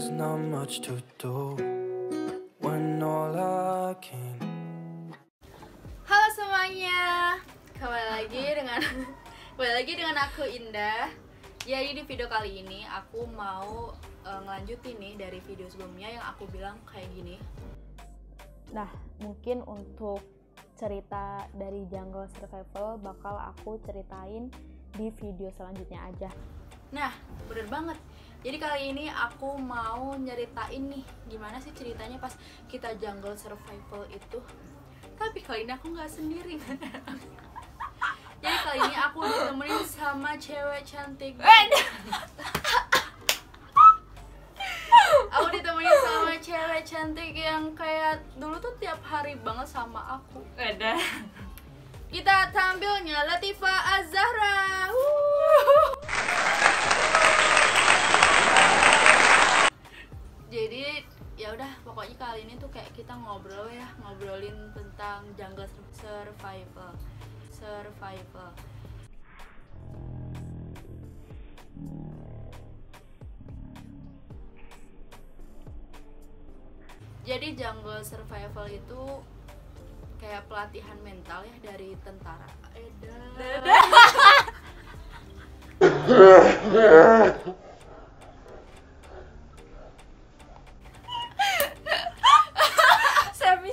there's not much to do when all I can. Halo semuanya, kembali lagi dengan aku Indah. Jadi di video kali ini aku mau ngelanjutin nih dari video sebelumnya yang aku bilang kayak gini. Nah, mungkin untuk cerita dari Jungle Survival bakal aku ceritain di video selanjutnya aja. Nah, bener banget. Jadi kali ini aku mau nyeritain nih gimana sih ceritanya pas kita Jungle Survival itu. Tapi kali ini aku nggak sendiri. Jadi kali ini aku ditemenin sama cewek cantik. Aku ditemenin sama cewek cantik yang kayak dulu tuh tiap hari banget sama aku. Ada. Kita tampilnya Latifah Az-Zahra. Jadi ya udah, pokoknya kali ini tuh kayak kita ngobrolin tentang Jungle Survival. Jadi Jungle Survival itu kayak pelatihan mental ya dari tentara.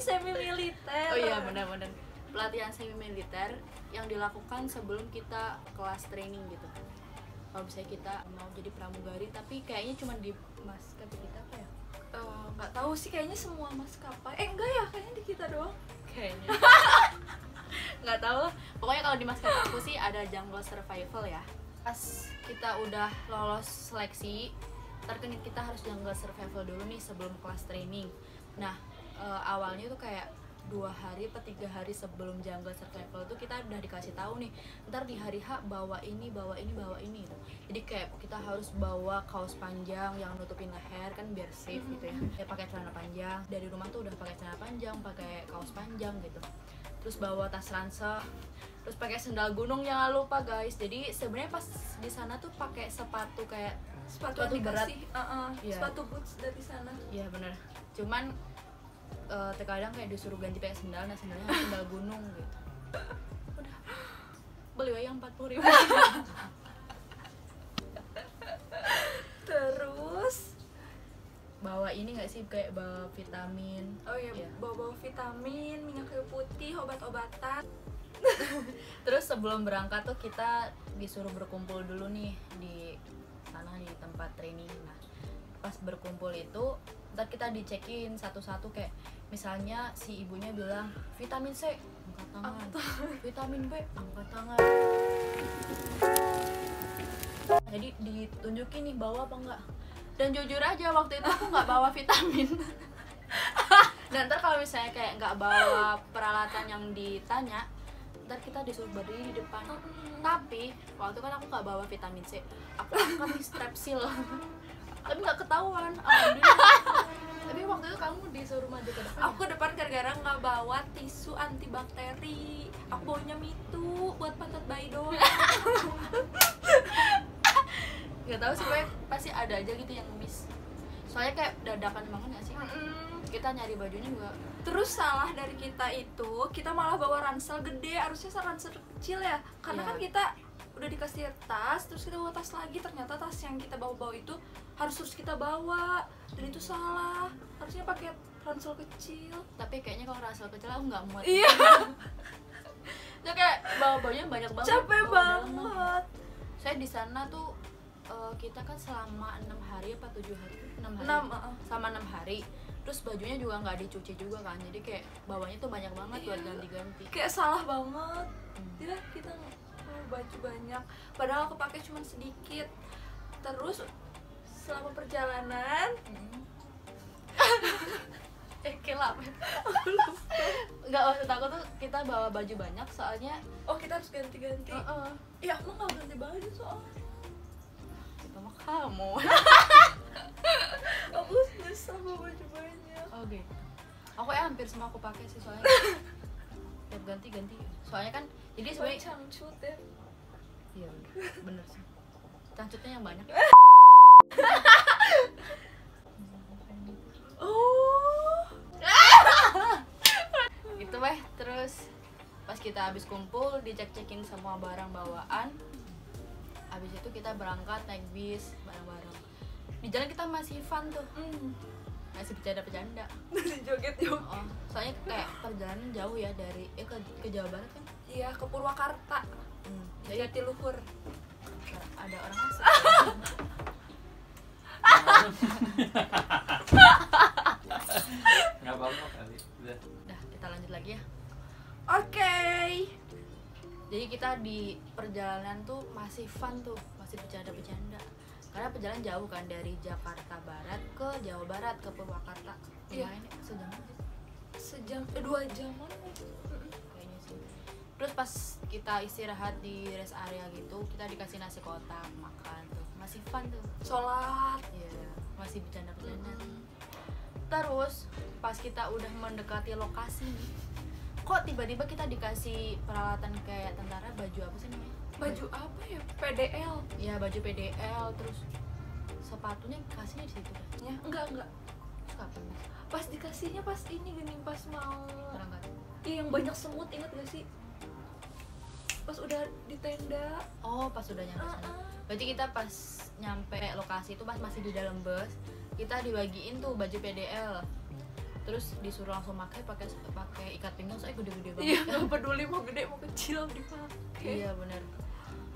Semi militer. Oh iya, benar-benar. Pelatihan semi militer yang dilakukan sebelum kita kelas training gitu. Kalau misalnya kita mau jadi pramugari, tapi kayaknya cuma di maskapai kita apa ya? Nggak tahu sih, kayaknya semua maskapai. Enggak ya, kayaknya di kita doang. Kayaknya. Nggak tahu lah. Pokoknya kalau di maskapai aku sih ada Jungle Survival ya. Pas kita udah lolos seleksi, terkini kita harus Jungle Survival dulu nih sebelum kelas training. Nah, awalnya tuh kayak 2 hari atau 3 hari sebelum Jungle Survival tuh kita udah dikasih tahu nih, ntar di hari H bawa ini gitu. Jadi kayak kita harus bawa kaos panjang yang nutupin leher kan biar safe gitu ya. Kayak pakai celana panjang, dari rumah tuh udah pakai celana panjang, pakai kaos panjang gitu. Terus bawa tas ransel, terus pakai sendal gunung, jangan lupa guys. Jadi sebenarnya pas di sana tuh pakai sepatu kayak Sepatu berat. Yeah. Sepatu boots dari sana. Iya bener. Cuman terkadang kayak disuruh ganti pakai sendal, nah sendalnya harus sendal gunung gitu. Udah beli aja yang 40.000. Terus Bawa ini nggak sih, kayak bawa vitamin. oh iya, Ya. bawa vitamin, minyak kayu putih, obat-obatan. Terus sebelum berangkat tuh kita disuruh berkumpul dulu nih di sana di tempat training. Nah, pas berkumpul itu ntar kita dicekin satu-satu, kayak misalnya si ibunya bilang vitamin C angkat tangan, vitamin B angkat tangan. Jadi ditunjukin nih bawa apa enggak. Dan jujur aja waktu itu aku nggak bawa vitamin. Dan ntar kalau misalnya kayak nggak bawa peralatan yang ditanya, ntar kita disuruh berdiri di depan. Tapi waktu kan aku nggak bawa vitamin C, aku angkat nih strepsil. Tapi nggak ketahuan, alhamdulillah. Tapi waktu itu kamu disuruh maju ke depan. Aku depan gara-gara nggak bawa tisu antibakteri. Aku bawanya Mitu buat pantat bayi doang. Nggak tahu sih, pasti ada aja gitu yang miss. Soalnya kayak dadakan banget nggak sih? Kita nyari bajunya juga. Terus salah dari kita itu, kita malah bawa ransel gede, harusnya ransel kecil ya. Karena kan kita udah dikasih tas, terus kita bawa tas lagi, ternyata tas yang kita bawa itu harus terus kita bawa, dan itu salah. Harusnya pakai ransel kecil. Tapi kayaknya kalau ransel kecil aku nggak muat. Iya. Itu kayak bawa bajunya banyak banget. Capek bawa dalaman. banget. Saya di sana tuh kita kan selama 6 hari apa 7 hari? 6 hari. 6, Sama 6 hari. Terus bajunya juga nggak dicuci juga kan. Jadi kayak bawanya tuh banyak banget buat ganti-ganti. Kayak salah banget. Ya kita baju banyak, padahal aku pakai cuma sedikit. Terus selama perjalanan Kelap. Nggak, maksud aku tuh kita bawa baju banyak soalnya kita harus ganti-ganti. Ya aku nggak ganti baju soalnya. itu mah kamu. Aku susah bawa baju banyak. Oh gitu. Aku hampir semua aku pakai sih soalnya. Tiap ganti-ganti. Soalnya kan jadi sebenarnya cangcut ya. Iya bener sih. Cangcutnya yang banyak. habis kumpul, dicek-cekin semua barang bawaan. Habis itu kita berangkat naik bis bareng-bareng. Di jalan kita masih fun tuh, masih bercanda-bercanda. Joget yuk. Oh, soalnya kayak perjalanan jauh ya dari ke Jawa Barat kan. Iya, ke Purwakarta. Jadi Jatiluhur. ada orang masuk. Nggak apa-apa kali. Udah. Udah, kita lanjut lagi ya. Oke. Jadi kita di perjalanan tuh masih fun tuh, masih bercanda-bercanda. Karena perjalanan jauh kan dari Jakarta Barat ke Jawa Barat ke Purwakarta. Iya. Lumayan ya, sejam aja Sejam 2 jaman. kayaknya sih. Terus pas kita istirahat di rest area gitu, kita dikasih nasi kotak makan tuh. Masih fun tuh. Sholat. Iya, masih bercanda-bercanda. Terus pas kita udah mendekati lokasi nih, kok tiba-tiba kita dikasih peralatan kayak tentara, baju apa sih namanya? Baju apa ya? PDL. Ya baju PDL, terus sepatunya kasihnya di situ kan? Ya, enggak. Terus kapan Mas? Pas dikasihnya pas ini gini, pas mau Berangkat? yang banyak semut, ingat gak sih? Pas udah di tenda. Oh pas udah nyampe sana. Berarti kita pas nyampe lokasi itu pas masih di dalam bus, kita dibagiin tuh baju PDL. Terus disuruh langsung pakai ikat pinggang soalnya gede-gede banget. Iya, nggak peduli mau gede mau kecil dipakai. Iya bener.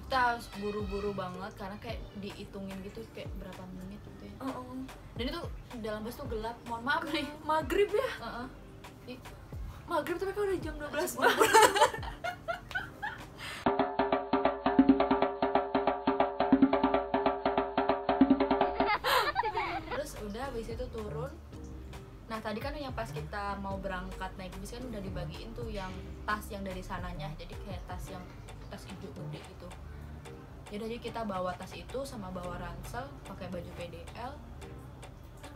Kita harus buru-buru banget karena kayak dihitungin gitu kayak berapa menit gitu ya. Dan itu dalam bus tuh gelap. Mohon maaf nih. Maghrib ya? Ih, Maghrib tapi kan udah jam 12 terus udah habis itu turun. Nah tadi kan yang pas kita mau berangkat naik bis kan udah dibagiin tuh yang tas yang dari sananya. Jadi kayak tas hijau gede gitu. Jadi kita bawa tas itu sama bawa ransel, pakai baju PDL.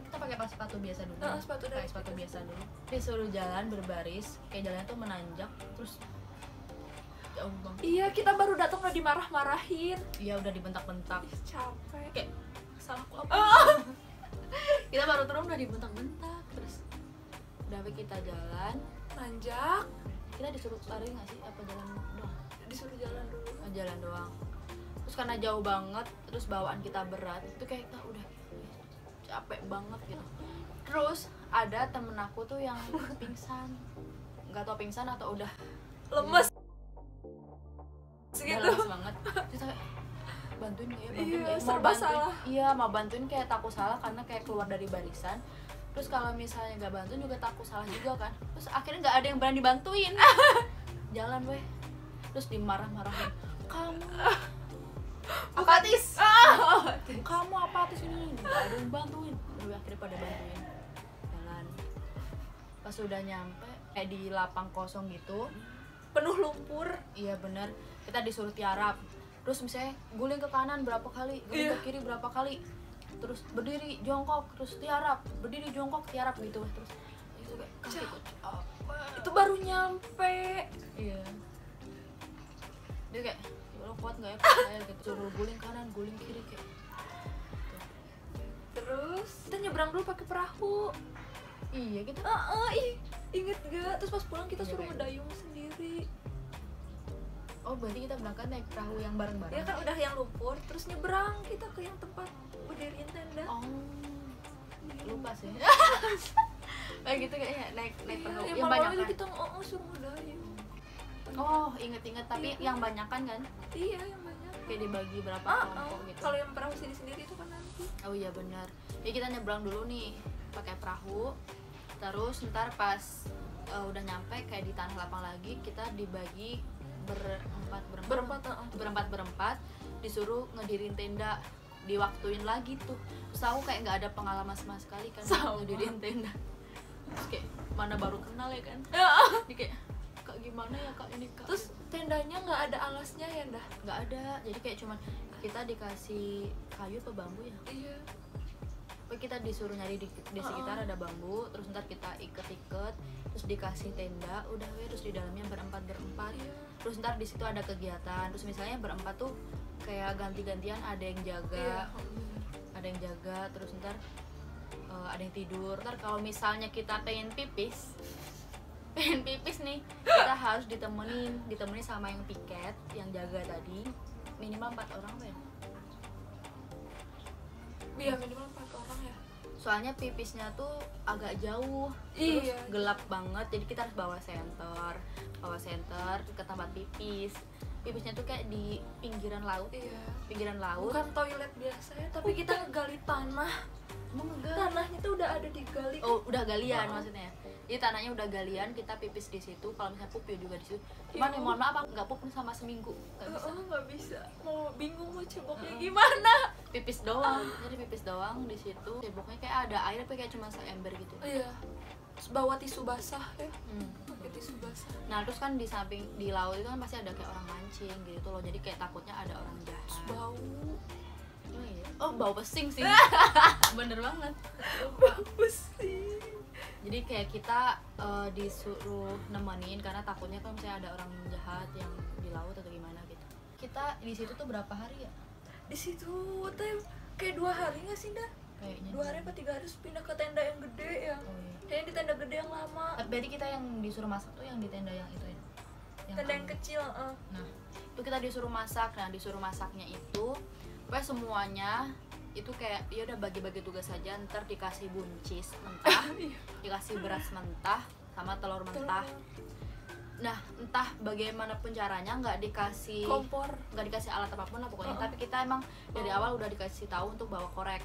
Kita pakai sepatu biasa dulu. Pakai sepatu biasa dulu. Disuruh jalan berbaris, kayak jalannya tuh menanjak, terus jauh banget. Iya, kita baru datang udah dimarah-marahin. Iya udah dibentak-bentak. Ih, capek. Kayak salahku apa? Kita baru turun udah dibentak-bentak, terus udah kita jalan. Nanjak, Kita disuruh lari nggak sih? Apa jalan doang? disuruh jalan dulu. Oh, jalan doang. Terus karena jauh banget, terus bawaan kita berat, itu kayak kita udah capek banget gitu. Terus ada temen aku tuh yang pingsan, nggak tau pingsan atau udah Lemes. udah Segitu. lemes banget. Terus kayak bantuin nggak ya? Bantuin Iya, nggak ya? serba salah. Iya mau bantuin kayak takut salah karena kayak keluar dari barisan. Terus kalau misalnya nggak bantuin juga takut salah juga kan. Terus akhirnya nggak ada yang berani bantuin. Jalan weh. Terus dimarah-marahin. Kamu apatis. Kamu apatis ini. Nggak ada yang bantuin. Lalu akhirnya pada bantuin. Jalan. Pas udah nyampe kayak di lapang kosong gitu. Penuh lumpur. Iya bener. Kita disuruh tiarap. Terus misalnya guling ke kanan berapa kali, guling ke kiri berapa kali. Terus berdiri jongkok, terus tiarap, berdiri jongkok tiarap gitu. Terus itu kayak kakiku capek. Itu baru nyampe. Iya. Dia kayak ya Allah kuat nggak ya kuat nggak ya gitu. Suruh guling kanan, guling kiri kayak. Terus kita nyebrang dulu pakai perahu. Iya gitu. Inget gak? Terus pas pulang kita Iya, suruh kayak- mendayung sendiri. Oh berarti kita berangkat naik perahu yang bareng-bareng. Ya kan udah yang lumpur, terus nyebrang kita ke yang tempat berdiriin tenda. Oh lupa sih. Kayak gitu kayaknya naik perahu Yang yang malam banyak itu kan. kita suruh ngedayung. Oh inget-inget tapi Iya. yang banyakan kan Iya, yang banyak. kayak dibagi berapa kelompok gitu. Kalau yang perahu sendiri itu kan nanti. Oh iya benar. Jadi kita nyebrang dulu nih pakai perahu. Terus ntar pas udah nyampe kayak di tanah lapang lagi kita dibagi berempat disuruh ngedirin tenda, diwaktuin lagi tuh. Terus aku kayak nggak ada pengalaman sama sekali kan ngedirin tenda. Terus kayak mana baru kenal ya kan. Jadi kayak kak gimana ya kak ini kak. Terus tendanya nggak ada alasnya ya dah. nggak ada. Jadi kayak cuman kita dikasih kayu atau bambu ya. Iya. Pokoknya kita disuruh nyari di sekitar ada bambu, terus ntar kita iket-iket, terus dikasih tenda, udah weh, terus di dalamnya berempat. Iya. Terus ntar di situ ada kegiatan, terus misalnya berempat tuh kayak ganti-gantian, ada yang jaga, ada yang jaga, terus ntar ada yang tidur. Ntar kalau misalnya kita pengen pipis, pengen pipis nih, kita harus ditemenin sama yang piket, yang jaga tadi, minimal 4 orang ya. Iya minimal 4 orang ya. Soalnya pipisnya tuh agak jauh, Iya. terus gelap banget, jadi kita harus bawa senter ke tempat pipis. Pipisnya tuh kayak di pinggiran laut, Iya. laut. Bukan toilet biasa ya, tapi kita gali tanah. Emang enggak? Tanahnya tuh udah ada digali. Oh, udah galian maksudnya. Jadi tanahnya udah galian, kita pipis di situ. Kalau misalnya pup ya juga di situ. Cuman ya, mohon maaf nggak pup sama seminggu, nggak bisa. Nggak bisa. Mau bingung mau ceboknya gimana? Pipis doang, jadi pipis doang di situ. Ceboknya kayak ada air, tapi kayak cuma seember gitu. Iya. Terus bawa tisu basah ya. Hmm. Pakai tisu basah. Nah terus kan di samping di laut itu kan pasti ada kayak orang mancing gitu loh. Jadi kayak takutnya ada orang jahat. Terus bau. Oh iya. Oh bau pesing sih. Bener banget. Pusing. Jadi kayak kita disuruh nemenin karena takutnya kan misalnya ada orang jahat yang di laut atau gimana gitu. Kita di situ tuh berapa hari ya? Di situ teh kayak 2 hari nggak sih dah? Kayaknya 2 hari apa 3 hari terus pindah ke tenda yang gede ya. Oh, iya. Kayaknya di tenda gede yang lama. Berarti kita yang disuruh masak tuh yang di tenda yang itu ya? Tenda yang kami. kecil. Nah itu kita disuruh masak. Nah disuruh masaknya itu pokoknya semuanya itu kayak ya udah bagi-bagi tugas saja. Ntar dikasih buncis mentah, dikasih beras mentah sama telur mentah. Nah entah bagaimanapun caranya nggak dikasih Kompor. nggak dikasih alat apapun lah pokoknya. Tapi kita emang dari awal udah dikasih tahu untuk bawa korek.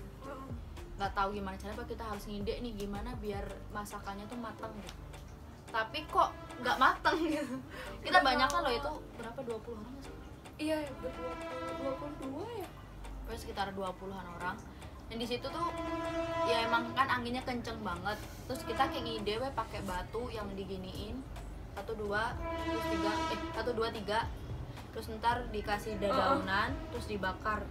Nggak tahu gimana caranya, kita harus ngide nih gimana biar masakannya tuh matang gitu. Tapi kok nggak matang gitu. Kita banyak kan loh, itu berapa 20 orang sih? Iya, 22 ya. Pokoknya sekitar 20-an orang. Dan di situ tuh ya emang kan anginnya kenceng banget. Terus kita kayak ngide we pakai batu yang diginiin 1 2 terus 3 1 2 3 terus ntar dikasih dedaunan terus dibakar.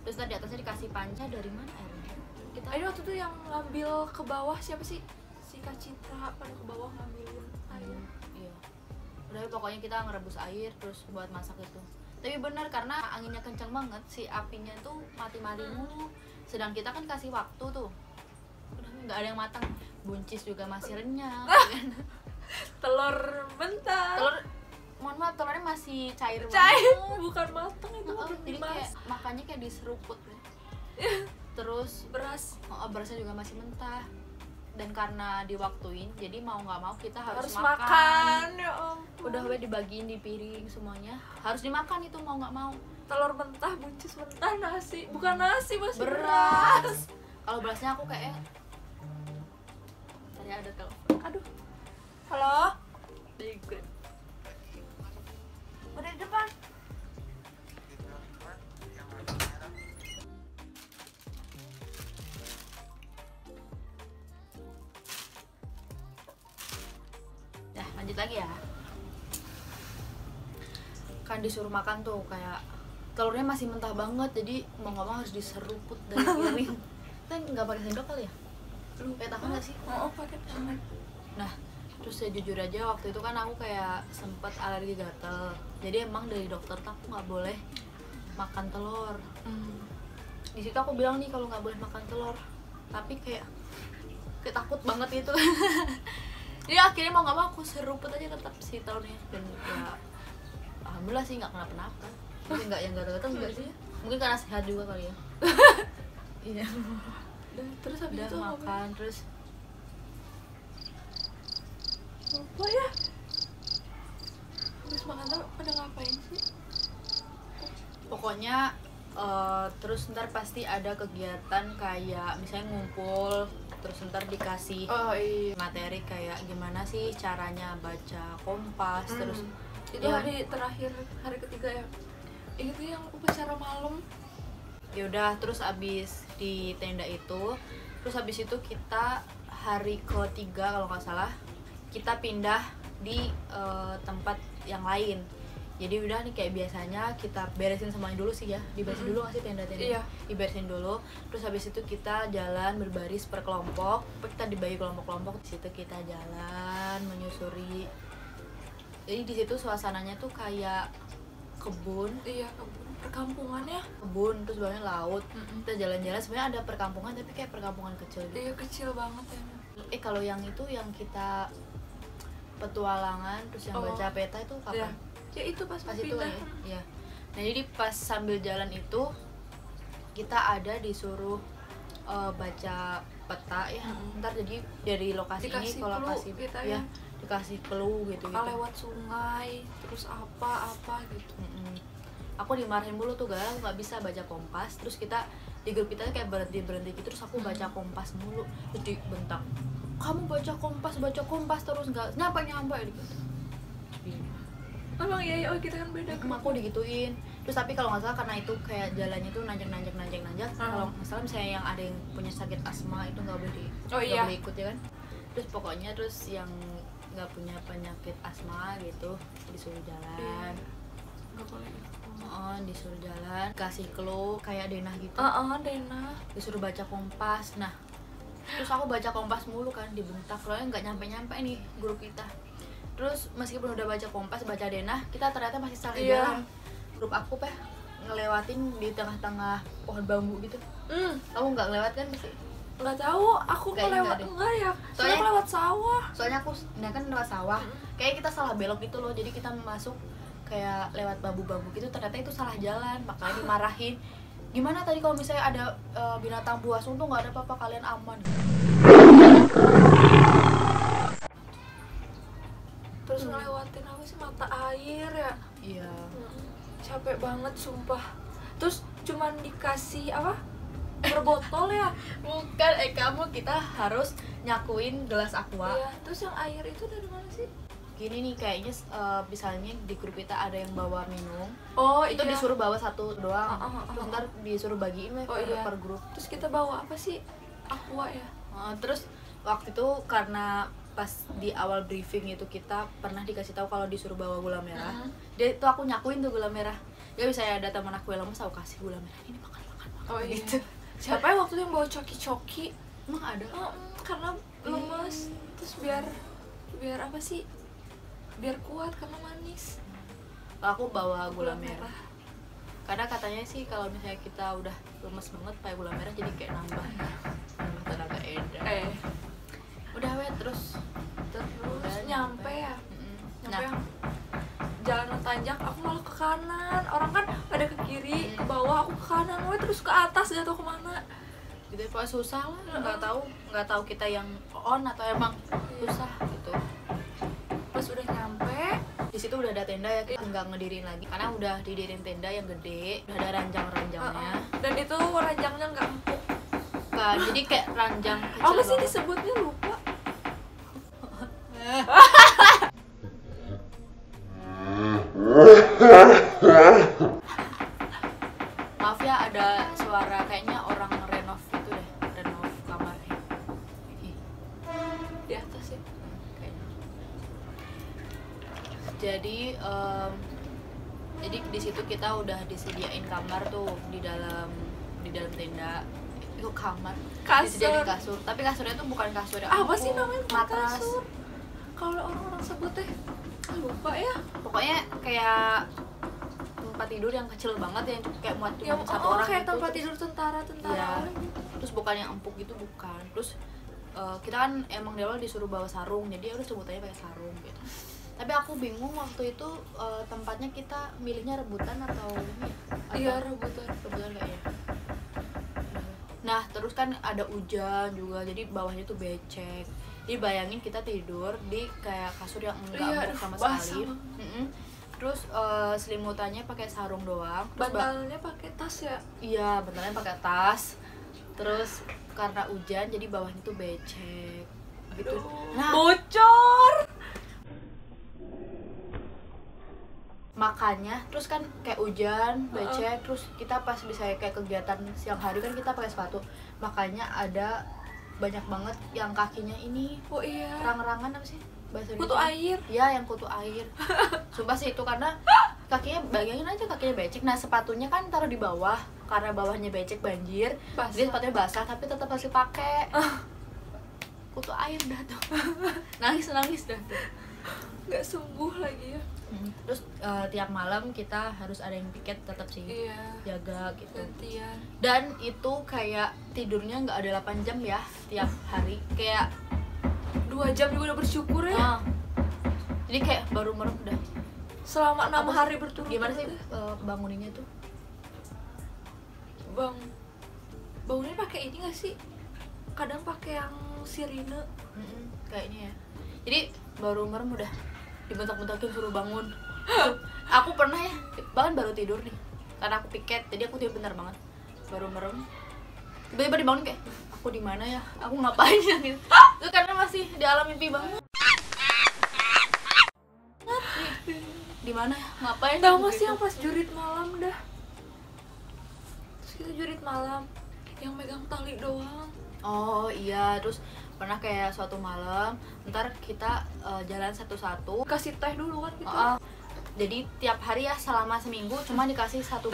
Terus ntar di atasnya dikasih panca. Dari mana airnya? Kita Ini waktu itu yang ngambil ke bawah siapa sih? Si Kak Citra pada ke bawah ngambilin air. Iya. Udah pokoknya kita ngerebus air terus buat masak itu. Tapi benar karena anginnya kencang banget, si apinya tuh mati-mati mulu. Sedang kita kan kasih waktu tuh. Udah nggak ada yang matang. Buncis juga masih renyah. Telur mentah. Telur mohon maaf telurnya masih cair Cair, banget. bukan matang itu Oh, udah jadi kayak dimas. makannya kayak diseruput ya. Terus Beras berasnya juga masih mentah. Dan karena diwaktuin, jadi mau nggak mau kita harus makan. Ya ampun. Udah we dibagiin di piring semuanya. Harus dimakan itu mau nggak mau. Telur mentah, buncis mentah, nasi. Bukan nasi, masih Beras. Kalau berasnya aku kayak tadi ada telepon. Aduh. Halo? Very good. Udah di depan. Nah, lanjut lagi ya. Kan disuruh makan tuh kayak telurnya masih mentah banget, jadi mau nggak mau harus diseruput dari piring. Kita nggak pakai sendok kali ya? Lu kayak tahu nggak sih? Oh, pakai tangan. Nah, terus ya jujur aja waktu itu kan aku kayak sempet alergi gatel. Jadi emang dari dokter tuh aku nggak boleh makan telur. Di situ aku bilang nih kalau nggak boleh makan telur, tapi kayak takut banget itu. Jadi akhirnya mau nggak mau aku seruput aja tetap si telurnya. Dan ya alhamdulillah sih nggak kenapa-napa. Tapi nggak yang gatal-gatal enggak sih. Mungkin karena sehat juga kali ya. Iya. Dan terus habis Udah itu makan terus apa ya? Habis makan tuh pada ngapain sih? pokoknya terus ntar pasti ada kegiatan kayak misalnya ngumpul, terus ntar dikasih Oh iya. materi kayak gimana sih caranya baca kompas. Terus Itu ya, hari terakhir, hari ketiga ya. Itu yang upacara malam. ya udah terus abis di tenda itu, terus abis itu kita hari ketiga kalau nggak salah kita pindah di tempat yang lain. Jadi udah nih kayak biasanya kita beresin semuanya dulu sih ya, diberesin dulu nggak sih tenda-tenda? Iya. Diberesin dulu, terus habis itu kita jalan berbaris per kelompok. Kita dibagi kelompok-kelompok, di situ kita jalan menyusuri. Jadi di situ suasananya tuh kayak kebun, Iya, perkampungan ya. terus bawahnya laut. Kita jalan-jalan, sebenarnya ada perkampungan tapi kayak perkampungan kecil gitu. Iya, kecil banget ya. Kalau yang itu yang kita petualangan, terus yang Oh. baca peta itu Ya. kapan? Ya itu pas Pas itu pindah. kan ya. Nah jadi pas sambil jalan itu kita ada disuruh baca peta ya. Ntar jadi dari lokasi Dikasih ini ke lokasi clue kita ya, ya. dikasih clue gitu Bakal gitu. lewat sungai, terus apa gitu. Aku dimarahin dulu tuh gara nggak bisa baca kompas, terus kita di grup kita kayak berhenti gitu, terus aku baca kompas mulu, jadi bentak, kamu baca kompas terus nggak nyampe gitu. Emang iya, oh kita kan beda. Aku digituin. Terus tapi kalau nggak salah karena itu kayak jalannya tuh nanjak. Kalau nggak salah misalnya yang ada yang punya sakit asma itu nggak boleh Oh, nggak iya. boleh ikut ya kan. Terus pokoknya terus yang nggak punya penyakit asma gitu disuruh jalan. Nggak boleh. Disuruh jalan, kasih clue kayak denah gitu. Dena. Disuruh baca kompas. Nah, terus aku baca kompas mulu kan, dibentak soalnya nggak nyampe nih grup kita. Terus meskipun udah baca kompas, baca denah, kita ternyata masih salah jalan. Grup aku ngelewatin di tengah-tengah pohon bambu gitu. Kamu nggak ngelewat kan pasti? Nggak tahu, aku Kayaknya kelewat nggak deh. enggak ya? Soalnya- Soalnya aku lewat sawah. Soalnya aku kan lewat sawah. Kayak kita salah belok gitu loh. Jadi kita masuk kayak lewat bambu-bambu gitu, ternyata itu salah jalan, makanya dimarahin. Gimana tadi kalau misalnya ada binatang buas, untung nggak ada apa-apa, kalian aman. Terus ngelewatin apa sih, mata air ya? Iya. Capek banget sumpah. Terus cuman dikasih apa? Berbotol ya? Bukan, kamu kita harus nyakuin gelas aqua. Iya. Terus yang air itu dari mana sih? Gini nih kayaknya misalnya di grup kita ada yang bawa minum, Oh itu iya. disuruh bawa satu doang, terus Oh. ntar disuruh bagiin Oh, iya. per grup. Terus kita bawa apa sih? Aqua ya? Terus waktu itu karena pas di awal briefing itu kita pernah dikasih tahu kalau disuruh bawa gula merah. Dia itu aku nyakuin tuh gula merah. Gak bisa ada teman aku yang lemes, aku kasih gula merah, ini makan Oh iya. gitu. Siapa ya waktu itu yang bawa coki-coki? Emang ada? Karena lemes. Terus biar apa sih? Biar kuat karena manis. Aku bawa gula merah. Karena katanya sih kalau misalnya kita udah lemes banget pakai gula merah jadi kayak nambah tenaga edan. Udah terus udah nyampe ya. Nyampe Nah, yang jalanan tanjak, aku malah ke kanan. Orang kan ada ke kiri, ke bawah, aku ke kanan. Terus ke atas, gak tau kemana. gitu pokoknya susah lah, nggak tahu kita yang on atau emang susah gitu. Pas udah nyampe, Di situ udah ada tenda ya, kita nggak ngedirin lagi karena udah didiriin tenda yang gede, udah ada ranjang-ranjangnya. dan itu ranjangnya nggak empuk. Kan, jadi kayak ranjang kecil Apa sih banget. disebutnya, lupa. Maaf ya ada suara kayaknya orang renov gitu deh, renov kamar. Ih, Di atas ya. kayaknya. Jadi di situ kita udah disediain kamar tuh di dalam tenda. Itu kamar. Kasur. Disediain kasur. Tapi kasurnya tuh bukan kasur yang Apa sih empuk, namanya? matras. Kasur. Kalau orang-orang sebut teh, lupa ya. Pokoknya kayak tempat tidur yang kecil banget yang kayak muat cuma Yang satu orang kayak gitu. tempat Terus- tidur tentara-tentara. Iya. Terus bukan yang empuk gitu, bukan. Terus kita kan emang di awal disuruh bawa sarung, jadi udah sebutannya pakai sarung gitu. Tapi aku bingung waktu itu tempatnya kita milihnya rebutan atau ini ya? Iya, Atau- rebutan. rebutan kayaknya. Nah terus kan ada hujan juga, jadi bawahnya tuh becek. Jadi bayangin kita tidur di kayak kasur yang enggak Iya, empuk sama basah sekali. banget. Terus selimutannya pakai sarung doang. Terus Bantalnya pakai tas ya. iya, bentarnya pakai tas. Terus karena hujan jadi bawahnya tuh becek gitu. Nah, Bocor. makanya terus kan kayak hujan, becek, terus kita pas bisa kayak kegiatan siang hari kan kita pakai sepatu. Makanya ada banyak banget yang kakinya ini Oh iya. rang-rangan apa sih? Bahasa Kutu Indonesia? air. Iya, yang kutu air. Sumpah sih itu karena kakinya, bayangin aja kakinya becek. Nah, sepatunya kan taruh di bawah karena bawahnya becek banjir. Basah. Jadi sepatunya basah tapi tetap masih pakai. Kutu air dah tuh. Nangis dah tuh. Nggak sembuh lagi ya. Terus tiap malam kita harus ada yang piket tetap sih. Iya. Jaga gitu. Gantian. Dan itu kayak tidurnya nggak ada 8 jam ya tiap hari. Kayak 2 jam juga udah bersyukur ya. Jadi kayak baru merem udah. selama 6 Apa sih? hari berturut-turut. Gimana sih banguninnya tuh? Bangunnya pakai ini nggak sih? Kadang pakai yang sirine. Kayaknya ya. Jadi baru merem udah dibentak-bentakin suruh bangun. Aku pernah ya, bahkan baru tidur nih. Karena aku piket, jadi aku tidur bentar banget. Baru merem. Tiba-tiba dibangun kayak, aku di mana ya? Aku ngapain ya gitu. Itu karena masih di alam mimpi banget. Di mana ya? Ngapain? Tahu nggak sih Gitu. yang pas jurit malam dah? Terus kita jurit malam, yang megang tali doang. Oh iya, terus pernah kayak suatu malam, ntar kita jalan satu-satu. Kasih teh dulu kan gitu. Jadi tiap hari ya selama seminggu cuma dikasih satu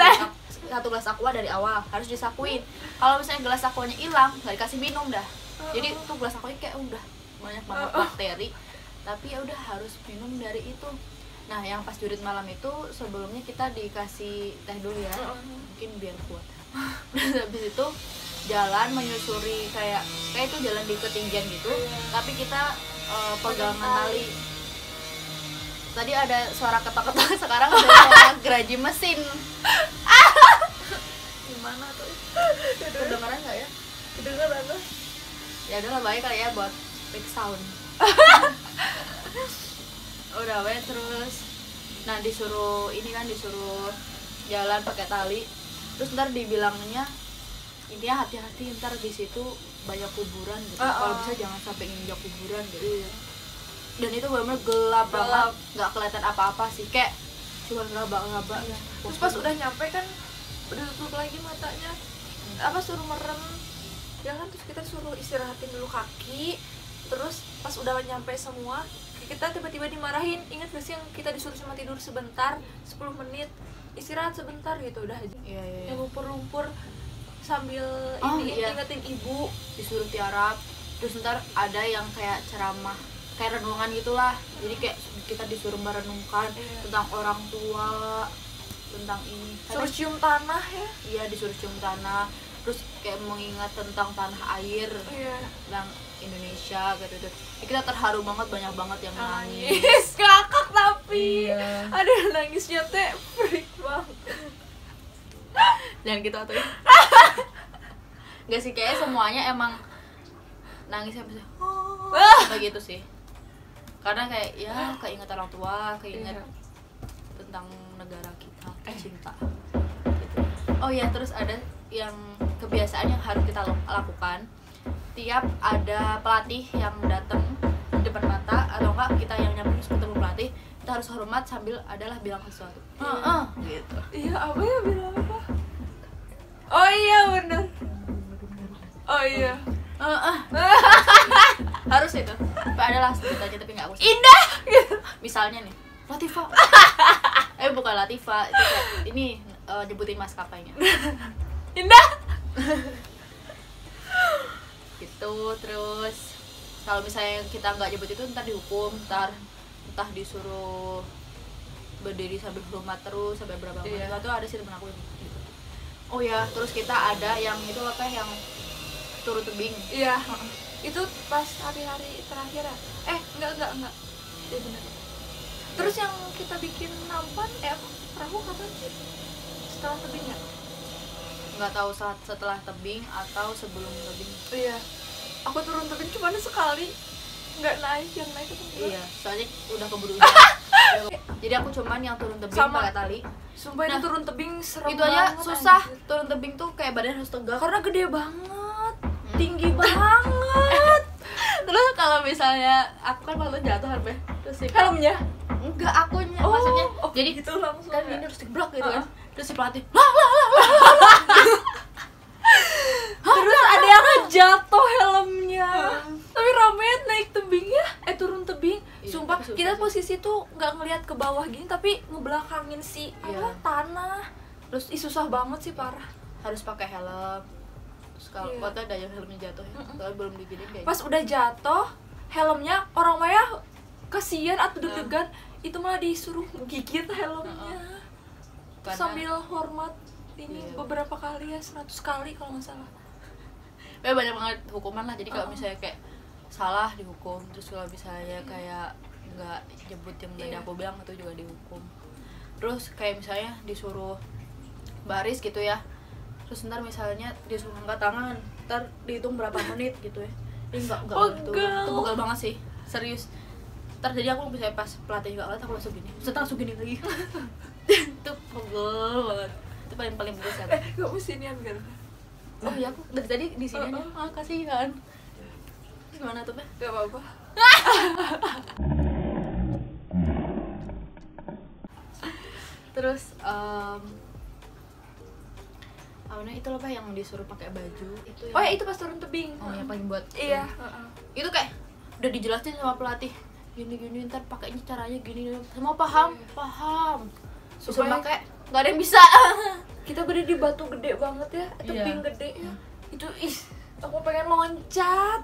gelas aqua dari awal, harus disakuin. Kalau misalnya gelas aquanya hilang, nggak dikasih minum dah. Jadi tuh gelas aquanya kayak udah banyak banget bakteri, tapi ya udah harus minum dari itu. Nah yang pas jurit malam itu sebelumnya kita dikasih teh dulu ya, mungkin biar kuat. Terus habis itu jalan menyusuri kayak itu jalan di ketinggian gitu, tapi kita pegangan tali. Tadi ada suara ketok-ketok, sekarang ada suara geraji mesin. Gimana tuh? Kedengeran nggak ya? Kedengeran lah. Ya udahlah, baik kali ya buat big sound. Udah baik terus. Nah disuruh jalan pakai tali. Terus ntar dibilangnya intinya hati-hati, ntar di situ banyak kuburan gitu. Kalau bisa jangan sampai nginjak kuburan gitu. Dan itu benar-benar gelap banget, nggak kelihatan apa-apa sih, kayak cuma ngeraba-ngeraba. Terus pas udah nyampe kan udah tutup lagi matanya, suruh merem ya kan, terus kita suruh istirahatin dulu kaki. Terus pas udah nyampe semua, kita tiba-tiba dimarahin. Ingat gak sih yang kita disuruh cuma tidur sebentar, 10 menit istirahat sebentar gitu, udah aja. Iya. Yang lumpur-lumpur sambil ingetin ibu, disuruh tiarap. Terus ntar ada yang kayak ceramah, kayak renungan gitulah. Jadi kayak kita disuruh merenungkan tentang orang tua, tentang ini. suruh cium tanah ya. Iya, disuruh cium tanah. Terus kayak mengingat tentang tanah air yang Indonesia gitu. Ya, kita terharu banget, banyak banget yang nangis. Kakak tapi Iya. Nangisnya teh freak banget. Jangan gitu atuh. Gak sih, kayak semuanya emang nangisnya bisa kayak gitu sih. Karena kayak ya keinget orang tua, keinget tentang negara kita, cinta gitu. Oh iya, terus ada yang kebiasaan yang harus kita lakukan tiap ada pelatih yang datang di depan mata, atau enggak kita yang nyampe ketemu pelatih, kita harus hormat sambil adalah bilang sesuatu. Gitu. Iya, apa ya, bilang apa? Oh iya bener. Oh iya. Harus itu. Adalah sebut aja tapi nggak aku sebut. Indah gitu. Misalnya nih, Latifa. Bukan Latifa, itu kayak ini nyebutin maskapainya. Indah. Gitu. Terus kalau misalnya kita nggak nyebut itu, ntar dihukum, entah disuruh berdiri sambil hormat terus sampai berapa menit. Itu ada sih temen aku gitu. Oh ya, terus kita ada yang itu apa yang turun tebing. Iya. Itu pas hari-hari terakhir ya? Enggak. Iya benar. Terus yang kita bikin nampan perahu kapan sih? Setelah tebing ya? Nggak tahu setelah tebing atau sebelum tebing. Iya. Aku turun tebing cuma sekali. Nggak naik, yang naik itu enggak. Iya, soalnya udah keburu hujan. Jadi aku cuman yang turun tebing pakai tali. Sumpah itu turun tebing serem itu aja banget, susah. anjir. Turun tebing tuh kayak badan harus tegak. Karena gede banget, tinggi banget. Terus kalau misalnya aku kan waktu jatuh harusnya terus si Helmnya? enggak, akunya maksudnya. Jadi gitu langsung kan ya? ini harus diblok gitu kan. Terus si pelatih terus ada yang jatuh helmnya. Tapi rame naik tebingnya, turun tebing. Iya, Sumpah tapi susah kita sih. posisi tuh nggak ngelihat ke bawah gini, tapi ngebelakangin si tanah. Terus Susah banget sih, parah. harus pakai helm. Terus kalau Iya. waktu ada yang helmnya jatuh ya, kalau belum diginiin kayak Pas udah jatuh helmnya, orang Maya kasihan atau deg-degan, itu malah disuruh gigit helmnya. Karena- Sambil hormat ini Iya. beberapa kali ya, 100 kali kalau nggak salah. banyak banget hukuman lah. Jadi kalau misalnya kayak salah dihukum, terus kalau misalnya kayak nggak jemput yang tadi Iya. aku bilang itu juga dihukum. Terus kayak misalnya disuruh baris gitu ya, terus ntar misalnya disuruh angkat tangan, ntar dihitung berapa menit gitu ya. Ini enggak gitu. Itu pegal banget sih, serius. Ntar jadi aku misalnya pas pelatih nggak ngeliat, aku langsung gini, setelah langsung gini lagi. Itu pegel banget. Itu paling besar. Kamu sinian kan? Oh iya, aku dari tadi di sini aja. Ah, kasihan. Gimana tuh, Be? Gak apa-apa. Terus awalnya itu loh, Pak, yang disuruh pakai baju itu yang... Oh ya, itu pas turun tebing. Oh ya, paling buat Iya. itu kayak udah dijelasin sama pelatih gini ntar pakainya caranya gini, semua paham. Iya. Paham suruh Supaya- pakai nggak ada yang bisa. Kita berdiri di batu gede banget ya, tebing Iya. gede ya. Itu aku pengen loncat.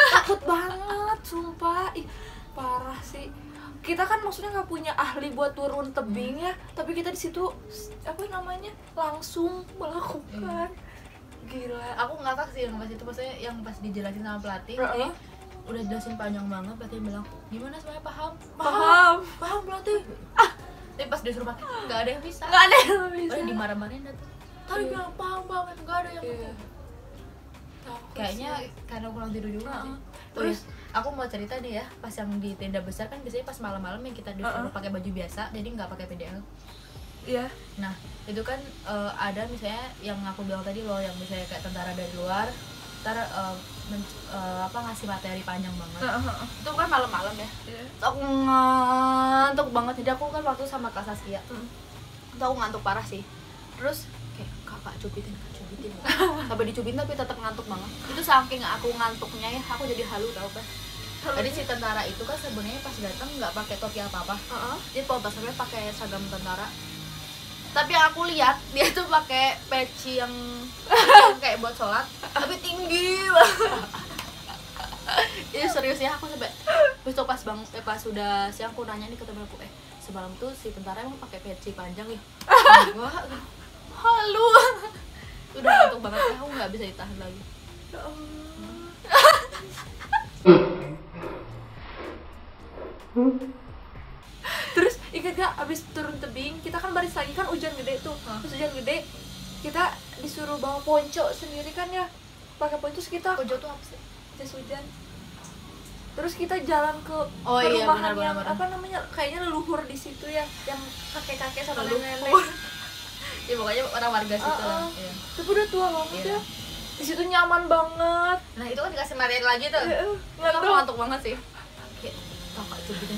Takut banget, sumpah. Parah sih. Kita kan maksudnya nggak punya ahli buat turun tebing ya, tapi kita di situ apa namanya langsung melakukan. Gila. Aku ngakak sih yang pas itu, maksudnya yang pas dijelasin sama pelatih. Heeh. Udah jelasin panjang banget, pelatih bilang gimana semuanya paham Paham. pelatih. Tapi pas disuruh pakai nggak ada yang bisa. Nggak ada yang bisa. Udah dimarah-marahin dah tuh. Tadi Iya. bilang paham banget, nggak ada yang Iya. pakai. Takut Kayaknya sih. karena kurang tidur juga Heeh. sih. Terus aku mau cerita nih ya, pas yang di tenda besar kan biasanya pas malam-malam yang kita disuruh pakai baju biasa, jadi nggak pakai PDL. Iya. Nah itu kan ada misalnya yang aku bilang tadi loh, yang misalnya kayak tentara dari luar, ntar ngasih materi panjang banget. Itu kan malam-malam ya. Iya. Terus aku ngantuk banget, jadi aku kan waktu sama kelas Saskia. Itu aku ngantuk parah sih. Terus kayak kakak cubitin sampai dicubitin tapi tetap ngantuk banget. Itu saking aku ngantuknya ya, aku jadi halu tau kan. Jadi si tentara itu kan sebenarnya pas datang nggak pakai topi apa-apa. Dia pas sampai pakai seragam tentara. Tapi yang aku lihat dia tuh pakai peci yang kayak buat sholat, tapi tinggi banget. Ini serius ya, aku sampai besok pas sudah siang aku nanya nih ke temen aku, semalam tuh si tentara emang pakai peci panjang nih. Gua halu. Udah ngantuk banget ya, aku nggak bisa ditahan lagi. Ya Allah. Terus ingat gak abis turun tebing kita kan baris lagi, kan hujan gede tuh. Terus hujan gede kita disuruh bawa ponco sendiri kan ya, pakai ponco. Terus kita Kojo tuh apa sih? jas hujan. Terus kita jalan ke Oh iya, perumahan benar, yang benar. apa namanya, kayaknya leluhur di situ ya, yang kakek-kakek sama Leluhur. nenek-nenek. Ya pokoknya orang warga situ lah. Iya. Tapi udah tua banget Iya. ya. Di situ nyaman banget. Nah itu kan dikasih materi lagi tuh. Nggak Aku tahu. ngantuk banget sih. Kayak kak cubitin.